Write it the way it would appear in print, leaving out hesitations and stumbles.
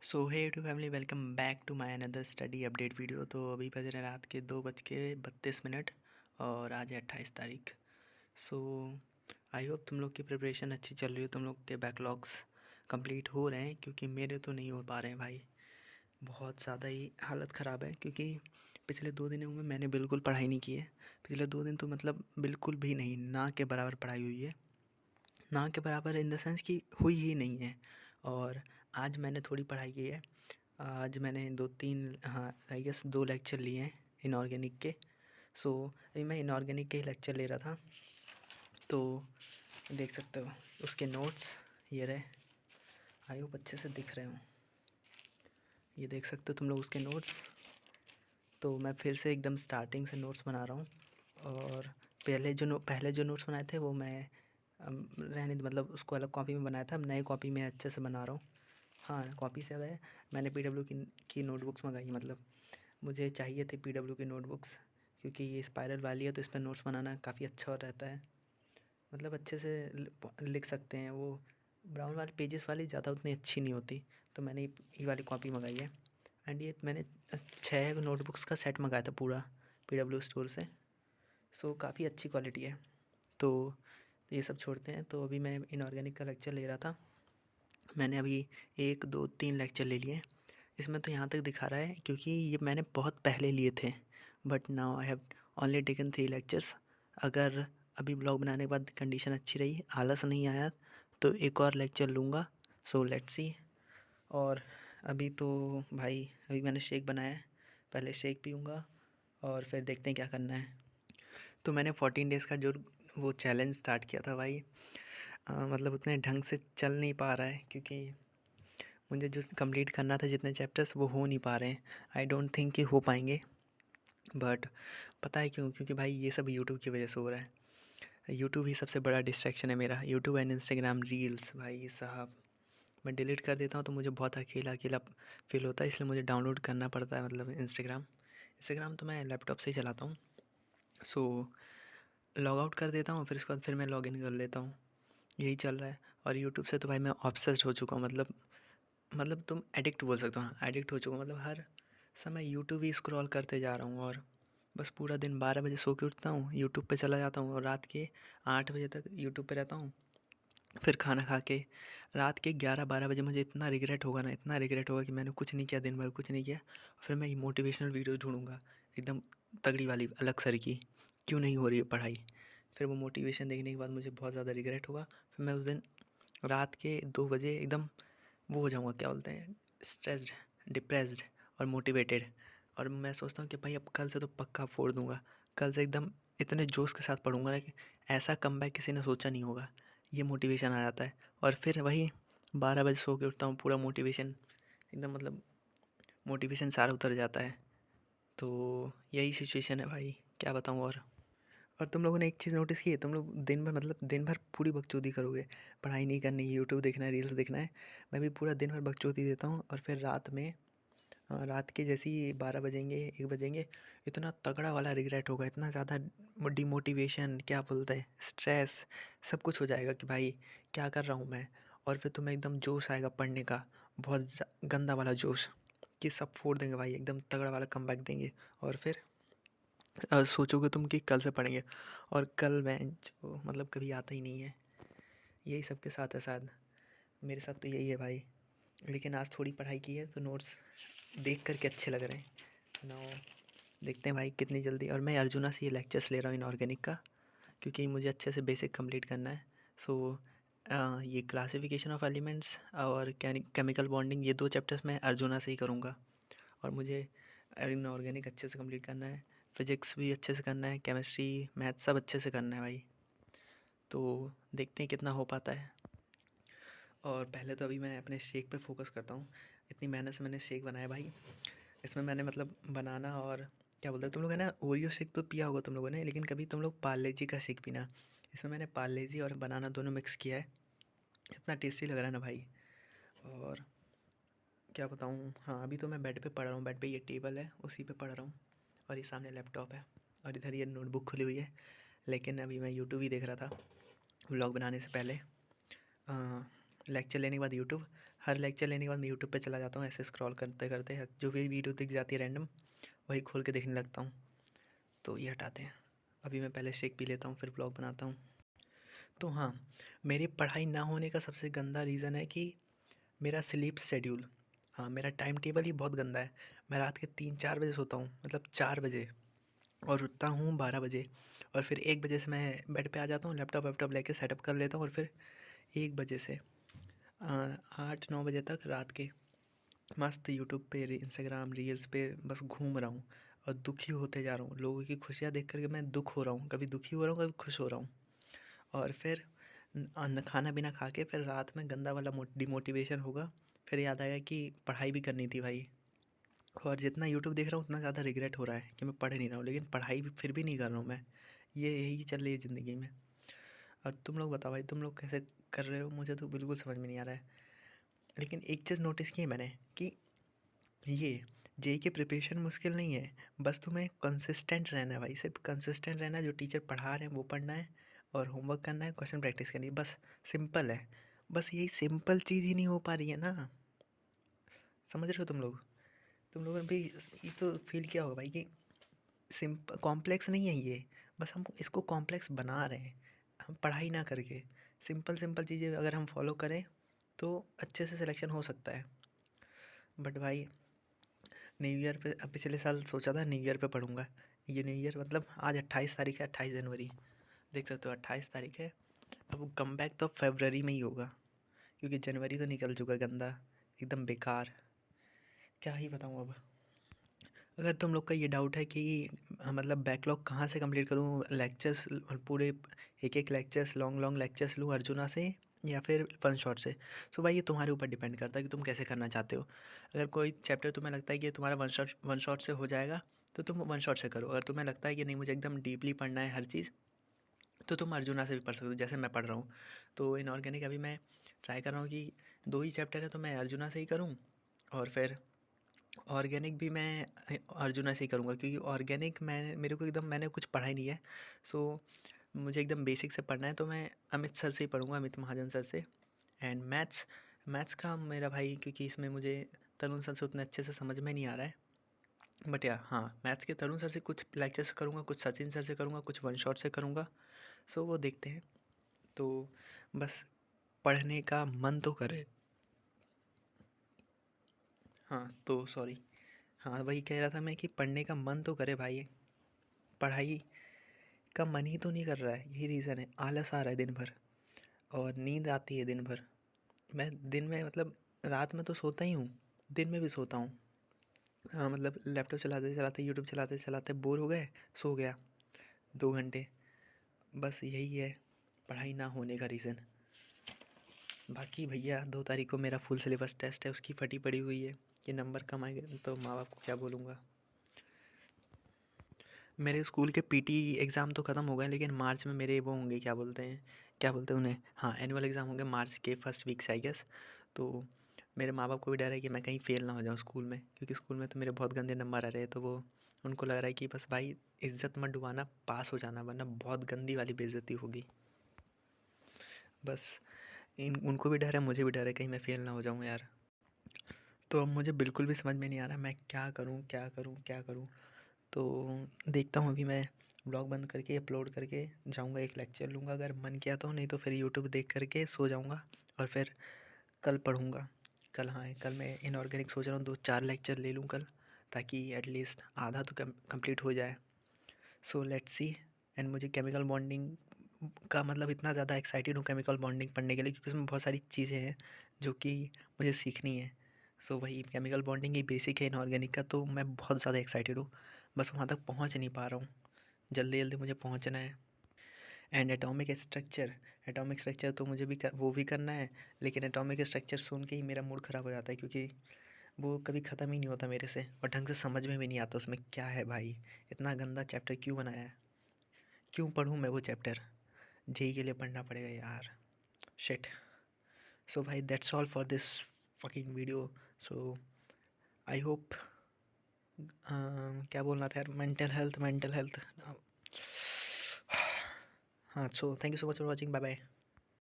So hey YouTube family, welcome back to my another study update video. तो अभी बज रहे रात के 2:32 और आज है 28 तारीख। सो आई होप तुम लोग की प्रिपरेशन अच्छी चल रही हो, तुम लोग के बैकलॉग्स कंप्लीट हो रहे हैं, क्योंकि मेरे तो नहीं हो पा रहे हैं भाई। बहुत ज़्यादा ही हालत ख़राब है, क्योंकि पिछले 2 दिनों में मैंने बिल्कुल पढ़ाई नहीं की है। पिछले 2 दिन तो मतलब बिल्कुल भी नहीं, ना के बराबर पढ़ाई हुई है। ना के बराबर इन द सेंस कि हुई ही नहीं है। और आज मैंने थोड़ी पढ़ाई की है। आज मैंने 2-3 हाँ आई गेस 2 लेक्चर लिए हैं इनऑर्गेनिक के। सो अभी मैं इनऑर्गेनिक के ही लेक्चर ले रहा था। तो देख सकते हो उसके नोट्स ये रहे। आई होप अच्छे से दिख रहे हो। ये देख सकते हो तुम लोग उसके नोट्स। तो मैं फिर से एकदम स्टार्टिंग से नोट्स बना रहा हूँ। और पहले जो नोट्स बनाए थे वो मैं रहने मतलब उसको अलग कॉपी में बनाया था। अब नए कॉपी में अच्छे से बना रहा हूँ। हाँ, कॉपी से ज़्यादा है, मैंने पीडब्ल्यू की नोटबुक्स मंगाई। मतलब मुझे चाहिए थे पीडब्ल्यू की नोटबुक्स, क्योंकि ये स्पाइरल वाली है तो इस पर नोट्स बनाना काफ़ी अच्छा रहता है। मतलब अच्छे से लिख सकते हैं। वो ब्राउन वाले पेजेस वाली ज़्यादा उतनी अच्छी नहीं होती। तो मैंने ये वाली कॉपी मंगाई है। एंड ये मैंने 6 नोटबुक्स का सेट मंगाया था पूरा पीडब्ल्यू स्टोर से। सो काफ़ी अच्छी क्वालिटी है। तो ये सब छोड़ते हैं। तो अभी मैं इनऑर्गेनिक का लेक्चर ले रहा था। मैंने अभी 1 2 3 लेक्चर ले लिए। इसमें तो यहाँ तक दिखा रहा है, क्योंकि ये मैंने बहुत पहले लिए थे। But now I have only taken 3 lectures. अगर अभी ब्लॉग बनाने के बाद कंडीशन अच्छी रही, आलस नहीं आया, तो एक और लेक्चर लूँगा। So let's see. और अभी तो भाई अभी मैंने शेक बनाया है, पहले शेक पीऊँगा और फिर देखते हैं क्या करना है। तो मैंने 14 डेज़ का जो वो चैलेंज स्टार्ट किया था भाई, मतलब उतने ढंग से चल नहीं पा रहा है, क्योंकि मुझे जो कंप्लीट करना था जितने चैप्टर्स वो हो नहीं पा रहे हैं। आई डोंट थिंक कि हो पाएंगे। बट पता है क्यों? क्योंकि भाई ये सब यूट्यूब की वजह से हो रहा है। यूट्यूब ही सबसे बड़ा डिस्ट्रैक्शन है मेरा। यूट्यूब एंड इंस्टाग्राम रील्स भाई साहब, मैं डिलीट कर देता हूँ तो मुझे बहुत अकेला अकेला फील होता है, इसलिए मुझे डाउनलोड करना पड़ता है। मतलब इंस्टाग्राम इंस्टाग्राम तो मैं लैपटॉप से ही चलाता हूँ। सो लॉग आउट कर देता हूँ, फिर उसके बाद फिर मैं लॉग इन कर लेता हूँ। यही चल रहा है। और यूट्यूब से तो भाई मैं ऑब्सेस्ड हो चुका हूँ। मतलब तुम एडिक्ट बोल सकते हो। हाँ, एडिक्ट हो चुका हूँ। मतलब हर समय यूट्यूब ही स्क्रॉल करते जा रहा हूँ। और बस पूरा दिन 12 बजे सो के उठता हूँ, यूट्यूब पे चला जाता हूँ और रात के 8 बजे तक यूट्यूब पे रहता हूँ। फिर खाना खा के रात के 11-12 बजे मुझे इतना रिग्रेट होगा ना, इतना रिग्रेट होगा कि मैंने कुछ नहीं किया, दिन भर कुछ नहीं किया। फिर मैं मोटिवेशनल वीडियो ढूंढूंगा एकदम तगड़ी वाली, अलग सर की, क्यों नहीं हो रही है पढ़ाई। फिर वो मोटिवेशन देखने के बाद मुझे बहुत ज़्यादा रिग्रेट होगा। फिर मैं उस दिन रात के 2 बजे एकदम वो हो जाऊँगा, क्या बोलते हैं, स्ट्रेस्ड, डिप्रेस्ड और मोटिवेटेड। और मैं सोचता हूँ कि भाई अब कल से तो पक्का फोड़ दूँगा। कल से एकदम इतने जोश के साथ पढ़ूँगा ना कि ऐसा कमबैक किसी ने सोचा नहीं होगा। ये मोटिवेशन आ जाता है। और फिर वही 12 बजे सो के उठता हूँ, पूरा मोटिवेशन एकदम, मतलब मोटिवेशन सारा उतर जाता है। तो यही सिचुएशन है भाई, क्या बताऊँ। और तुम लोगों ने एक चीज़ नोटिस की है? तुम लोग दिन भर, मतलब दिन भर पूरी बकचोदी करोगे, पढ़ाई नहीं करनी, यूट्यूब देखना है, रील्स देखना है। मैं भी पूरा दिन भर बकचोदी देता हूँ और फिर रात में रात के जैसे ही 12 बजेंगे, 1 बजेंगे, इतना तगड़ा वाला रिग्रेट होगा, इतना ज़्यादा डिमोटिवेशन, क्या बोलते हैं, स्ट्रेस, सब कुछ हो जाएगा कि भाई क्या कर रहा हूँ मैं। और फिर तुम्हें एकदम जोश आएगा पढ़ने का, बहुत गंदा वाला जोश, कि सब फोड़ देंगे भाई, एकदम तगड़ा वाला कमबैक देंगे। और फिर सोचोगे तुम कि कल से पढ़ेंगे, और कल बेंच मतलब कभी आता ही नहीं है। यही सबके साथ है शायद, मेरे साथ तो यही है भाई। लेकिन आज थोड़ी पढ़ाई की है तो नोट्स देख करके अच्छे लग रहे हैं ना। देखते हैं भाई कितनी जल्दी। और मैं अर्जुना से ये लेक्चर्स ले रहा हूँ इनऑर्गेनिक का, क्योंकि मुझे अच्छे से बेसिक कंप्लीट करना है। सो ये क्लासिफिकेशन ऑफ एलिमेंट्स और केमिकल बॉन्डिंग, ये 2 चैप्टर्स मैं अर्जुना से ही करूँगा। और मुझे इनऑर्गेनिक अच्छे से कंप्लीट करना है, फिजिक्स भी अच्छे से करना है, केमिस्ट्री मैथ सब अच्छे से करना है भाई। तो देखते हैं कितना हो पाता है। और पहले तो अभी मैं अपने शेक पे फोकस करता हूँ। इतनी मेहनत से मैंने शेक बनाया भाई। इसमें मैंने मतलब बनाना और क्या बोलते हैं, तुम लोग है ना, ओरियो शेक तो पिया होगा तुम लोगों ने, लेकिन कभी तुम लोग पार्ले जी का शेक पीना। इसमें मैंने पार्ले जी और बनाना दोनों मिक्स किया है। इतना टेस्टी लग रहा है ना भाई। और क्या बताऊँ, हाँ अभी तो मैं बेड पे पढ़ रहा हूँ। बेड पे ये टेबल है, उसी पे पढ़ रहा हूँ। और ये सामने लैपटॉप है और इधर ये नोटबुक खुली हुई है। लेकिन अभी मैं यूट्यूब ही देख रहा था व्लॉग बनाने से पहले। लेक्चर लेने के बाद यूट्यूब, हर लेक्चर लेने के बाद मैं यूट्यूब पे चला जाता हूँ, ऐसे स्क्रॉल करते करते जो भी वीडियो दिख जाती है रैंडम वही खोल के देखने लगता हूँ। तो ये हटाते हैं। अभी मैं पहले शेक पी लेता हूँ फिर ब्लॉग बनाता हूँ। तो हाँ, मेरी पढ़ाई ना होने का सबसे गंदा रीज़न है कि मेरा स्लीप शेड्यूल। हाँ, मेरा टाइम टेबल ही बहुत गंदा है। मैं रात के 3-4 बजे सोता हूँ, मतलब 4 बजे, और उठता हूँ 12 बजे, और फिर 1 बजे से मैं बेड पे आ जाता हूँ, लैपटॉप वैपटॉप लेके सेटअप कर लेता हूँ, और फिर 1 बजे से 8-9 बजे तक रात के मस्त यूट्यूब पे इंस्टाग्राम रील्स पे बस घूम रहा हूँ, और दुखी होते जा रहा हूँ। लोगों की खुशियाँ देख कर के मैं दुख हो रहा हूँ, कभी दुखी हो रहा हूँ, कभी खुश हो रहा हूँ। और फिर खाना पीना खा के फिर रात में गंदा वाला डिमोटिवेशन होगा। फिर याद आएगा कि पढ़ाई भी करनी थी भाई, और जितना यूट्यूब देख रहा हूँ उतना ज़्यादा रिग्रेट हो रहा है कि मैं पढ़ नहीं रहा हूँ, लेकिन पढ़ाई भी फिर भी नहीं कर रहा हूँ मैं। ये यही चल रही है ज़िंदगी में। और तुम लोग बताओ भाई, तुम लोग कैसे कर रहे हो? मुझे तो बिल्कुल समझ में नहीं आ रहा है। लेकिन एक चीज़ नोटिस की है मैंने कि ये जेई की प्रिपरेशन मुश्किल नहीं है, बस तुम्हें कंसिस्टेंट रहना है भाई। सिर्फ कंसिस्टेंट रहना है, जो टीचर पढ़ा रहे हैं वो पढ़ना है, और होमवर्क करना है, क्वेश्चन प्रैक्टिस करनी है, बस। सिंपल है। बस यही सिंपल चीज़ ही नहीं हो पा रही है ना। समझ रहे हो तुम लोग? तुम लोगों ने भी ये तो फील किया होगा भाई कि सिंपल कॉम्प्लेक्स नहीं है ये, बस हम इसको कॉम्प्लेक्स बना रहे हैं हम पढ़ाई ना करके। सिंपल सिंपल चीज़ें अगर हम फॉलो करें तो अच्छे से सिलेक्शन हो सकता है। बट भाई, न्यू ईयर पे पिछले साल सोचा था न्यू ईयर पे पढ़ूंगा। ये न्यू ईयर मतलब आज 28 तारीख है, 28 जनवरी, देख सकते हो 28 तारीख है। अब कम बैक तो फरवरी में ही होगा, क्योंकि जनवरी तो निकल चुका है गंदा, एकदम बेकार। क्या ही बताऊँ अब। अगर तुम लोग का ये डाउट है कि मतलब बैकलॉग कहाँ से कंप्लीट करूँ, लेक्चर्स पूरे एक एक लेक्चर्स लॉन्ग लॉन्ग लेक्चर्स लूँ अर्जुना से या फिर वन शॉट से, तो भाई ये तुम्हारे ऊपर डिपेंड करता है कि तुम कैसे करना चाहते हो। अगर कोई चैप्टर तुम्हें लगता है कि तुम्हारा वन शॉट से हो जाएगा तो तुम वन शॉट से करो। अगर तुम्हें लगता है कि नहीं मुझे एकदम डीपली पढ़ना है हर चीज़, तो तुम अर्जुना से भी पढ़ सकते हो, जैसे मैं पढ़ रहा हूँ। तो इनऑर्गेनिक अभी मैं ट्राई कर रहा हूँ कि 2 ही चैप्टर है तो मैं अर्जुना से ही करूँ, और फिर ऑर्गेनिक भी मैं अर्जुना से ही करूँगा, क्योंकि ऑर्गेनिक मैं मेरे को एकदम मैंने कुछ पढ़ा ही नहीं है। सो मुझे एकदम बेसिक से पढ़ना है, तो मैं अमित सर से ही पढ़ूँगा, अमित महाजन सर से। एंड मैथ्स मैथ्स का मेरा भाई, क्योंकि इसमें मुझे तरुण सर से उतने अच्छे से समझ में नहीं आ रहा है। बट या हाँ, मैथ्स के तरुण सर से कुछ लेक्चर्स करूँगा, कुछ सचिन सर से करूँगा, कुछ वन शॉट से करूँगा। सो वो देखते हैं। तो बस पढ़ने का मन तो करे। हाँ तो सॉरी, हाँ वही कह रहा था मैं कि पढ़ने का मन तो करे भाई, पढ़ाई का मन ही तो नहीं कर रहा है, यही रीज़न है। आलस आ रहा है दिन भर, और नींद आती है दिन भर। मैं दिन में मतलब रात में तो सोता ही हूँ, दिन में भी सोता हूँ। हाँ मतलब लैपटॉप चलाते चलाते यूट्यूब चलाते चलाते बोर हो गए, सो गया 2 घंटे। बस यही है पढ़ाई ना होने का रीज़न। बाकी भैया 2 तारीख को मेरा फुल सिलेबस टेस्ट है, उसकी फटी पड़ी हुई है कि नंबर कम आएंगे तो माँ बाप को क्या बोलूँगा। मेरे स्कूल के पीटी एग्ज़ाम तो ख़त्म हो गए, लेकिन मार्च में मेरे वो होंगे, क्या बोलते हैं उन्हें, हाँ एनुअल एग्ज़ाम होंगे मार्च के फर्स्ट वीक से आई गेस। तो मेरे माँ बाप को भी डर है कि मैं कहीं फ़ेल ना हो जाऊँ स्कूल में, क्योंकि स्कूल में तो मेरे बहुत गंदे नंबर आ रहे हैं। तो वो उनको लग रहा है कि बस भाई इज़्ज़त मत डुबाना, पास हो जाना, वरना बहुत गंदी वाली बेइज़्ज़ती होगी। बस इन उनको भी डर है, मुझे भी डर है कहीं मैं फ़ेल ना हो जाऊँ यार। तो अब मुझे बिल्कुल भी समझ में नहीं आ रहा मैं क्या करूँ क्या करूँ क्या करूँ। तो देखता हूँ, अभी मैं ब्लॉग बंद करके अपलोड करके जाऊँगा, एक लेक्चर लूँगा अगर मन किया तो, नहीं तो फिर यूट्यूब देख करके सो जाऊँगा, और फिर कल पढ़ूँगा। कल, हाँ कल मैं इनऑर्गेनिक सोच रहा हूँ 2-4 लेक्चर ले लूँ कल, ताकि एटलीस्ट आधा तो कंप्लीट हो जाए। So let's see. एंड मुझे केमिकल बॉन्डिंग का मतलब इतना ज़्यादा एक्साइटेड हूँ केमिकल बॉन्डिंग पढ़ने के लिए, क्योंकि उसमें बहुत सारी चीज़ें हैं जो कि मुझे सीखनी है। सो वही केमिकल बॉन्डिंग ही बेसिक है इनऑर्गेनिक का, तो मैं बहुत ज़्यादा एक्साइटेड हूँ। बस वहाँ तक पहुँच नहीं पा रहा हूँ, जल्दी जल्दी मुझे पहुँचना है। एंड एटॉमिक स्ट्रक्चर तो मुझे भी वो भी करना है, लेकिन एटॉमिक स्ट्रक्चर सुन के ही मेरा मूड ख़राब हो जाता है, क्योंकि वो कभी ख़त्म ही नहीं होता मेरे से, और ढंग से समझ में भी नहीं आता उसमें क्या है भाई। इतना गंदा चैप्टर क्यों बनाया है, क्यों पढ़ूँ मैं वो चैप्टर? जेई के लिए पढ़ना पड़ेगा यार, शिट। सो भाई that's all for this fucking video. So I hope, क्या बोलना था यार, मेंटल हेल्थ। हाँ, so thank you so much for watching, bye bye.